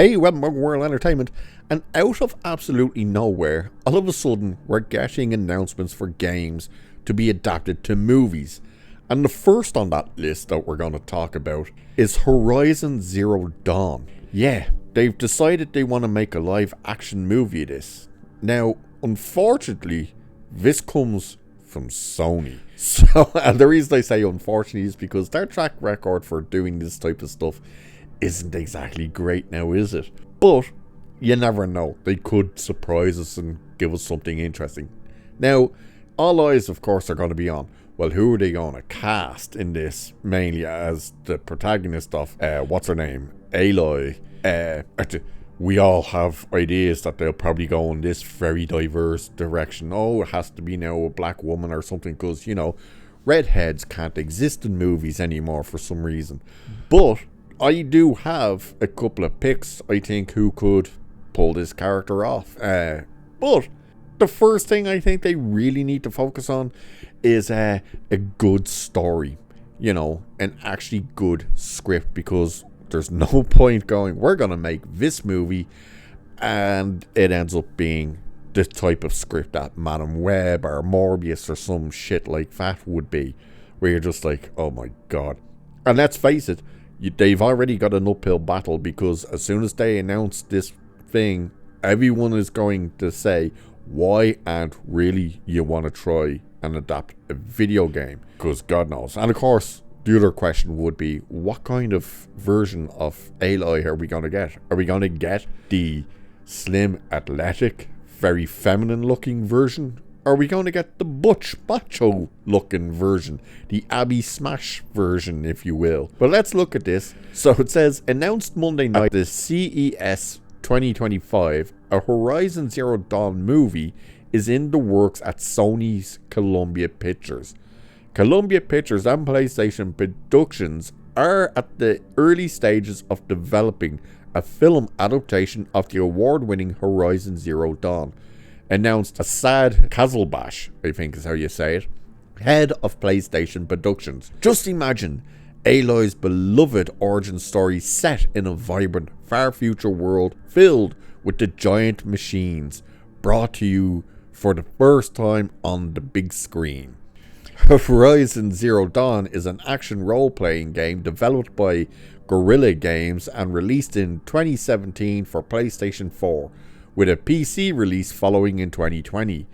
Hey, welcome to World Entertainment, and out of absolutely nowhere, all of a sudden, we're getting announcements for games to be adapted to movies. And the first on that list that we're going to talk about is Horizon Zero Dawn. Yeah, they've decided they want to make a live action movie of this. Now, unfortunately, this comes from Sony. So, and the reason I say unfortunately is because their track record for doing this type of stuff isn't exactly great now, is it? But you never know. They could surprise us and give us something interesting. Now, all eyes, of course, are going to be on, well, who are they going to cast in this, mainly as the protagonist of, what's her name? Aloy. We all have ideas that they'll probably go in this very diverse direction. Oh, it has to be now a black woman or something, because, you know, redheads can't exist in movies anymore for some reason. But I do have a couple of picks, I think, who could pull this character off. But the first thing I think they really need to focus on is a good story. You know, an actually good script, because there's no point going, we're going to make this movie, and it ends up being the type of script that Madam Web or Morbius or some shit like that would be, where you're just like, oh my god. And let's face it, they've already got an uphill battle, because as soon as they announce this thing, everyone is going to say, why aren't really you want to try and adapt a video game? Because God knows. And of course, the other question would be, what kind of version of Aloy are we going to get? Are we going to get the slim, athletic, very feminine looking version? Are we going to get the butch, macho looking version? The Abby Smash version, if you will. But let's look at this. So it says, announced Monday night at the CES 2025, a Horizon Zero Dawn movie is in the works at Sony's Columbia Pictures. Columbia Pictures and PlayStation Productions are at the early stages of developing a film adaptation of the award-winning Horizon Zero Dawn, announced Asad Kazalbash, I think is how you say it, head of PlayStation Productions. Just imagine Aloy's beloved origin story set in a vibrant, far future world filled with the giant machines, brought to you for the first time on the big screen. Horizon Zero Dawn is an action role-playing game developed by Guerrilla Games and released in 2017 for PlayStation 4, with a PC release following in 2020.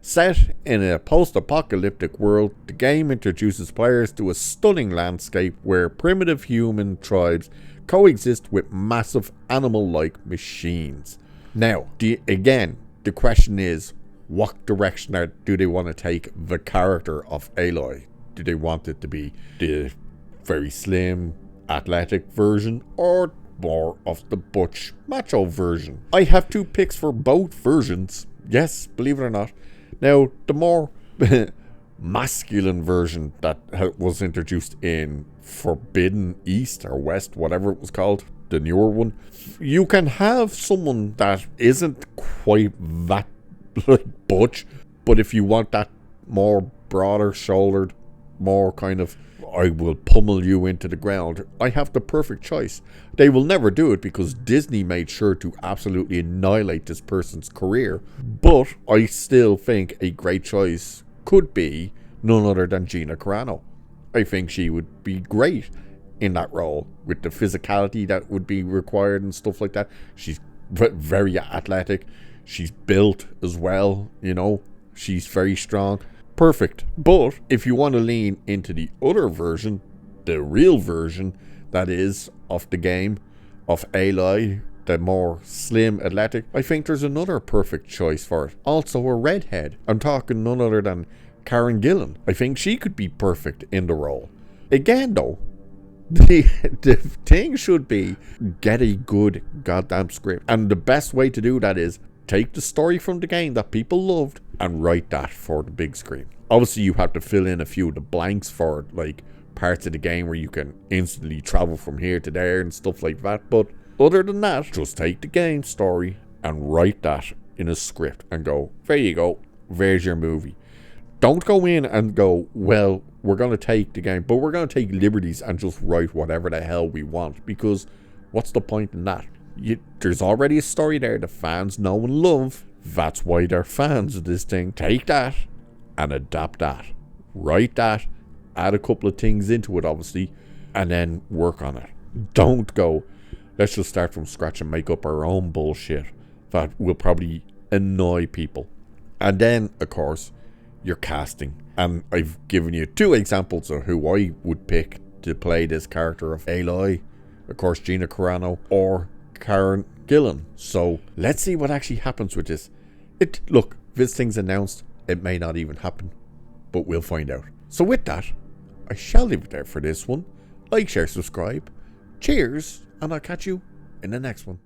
Set in a post-apocalyptic world, the game introduces players to a stunning landscape where primitive human tribes coexist with massive animal-like machines. Now, the question is, what direction do they want to take the character of Aloy? Do they want it to be the very slim, athletic version, or more of the butch, macho version? I have two picks for both versions. Yes, believe it or not. Now, the more masculine version that was introduced in Forbidden East or West, whatever it was called, the newer one, you can have someone that isn't quite that like butch, but if you want that more broader shouldered, more kind of, I will pummel you into the ground, I have the perfect choice. They will never do it because Disney made sure to absolutely annihilate this person's career, but I still think a great choice could be none other than Gina Carano. I think she would be great in that role, with the physicality that would be required and stuff like that. She's very athletic. She's built as well, you know. She's very strong. Perfect. But if you want to lean into the other version, the real version, that is, of the game, of Aloy, the more slim, athletic, I think there's another perfect choice for it. Also a redhead. I'm talking none other than Karen Gillan. I think she could be perfect in the role. Again, though, the thing should be, get a good goddamn script. And the best way to do that is, take the story from the game that people loved and write that for the big screen. Obviously, you have to fill in a few of the blanks for like parts of the game where you can instantly travel from here to there and stuff like that. But other than that, just take the game story and write that in a script and go, there you go, there's your movie. Don't go in and go, well, we're going to take the game, but we're going to take liberties and just write whatever the hell we want, because what's the point in that? There's already a story there the fans know and love. That's why they're fans of this thing. Take that and adapt that. Write that, add a couple of things into it, obviously, and then work on it. Don't go, let's just start from scratch and make up our own bullshit that will probably annoy people. And then, of course, your casting. And I've given you 2 examples of who I would pick to play this character of Aloy. Of course, Gina Carano or Karen Gillan. So let's see what actually happens with this. Look, this thing's announced, it may not even happen, but we'll find out. So with that, I shall leave it there for this one. Like, share, subscribe. Cheers, and I'll catch you in the next one.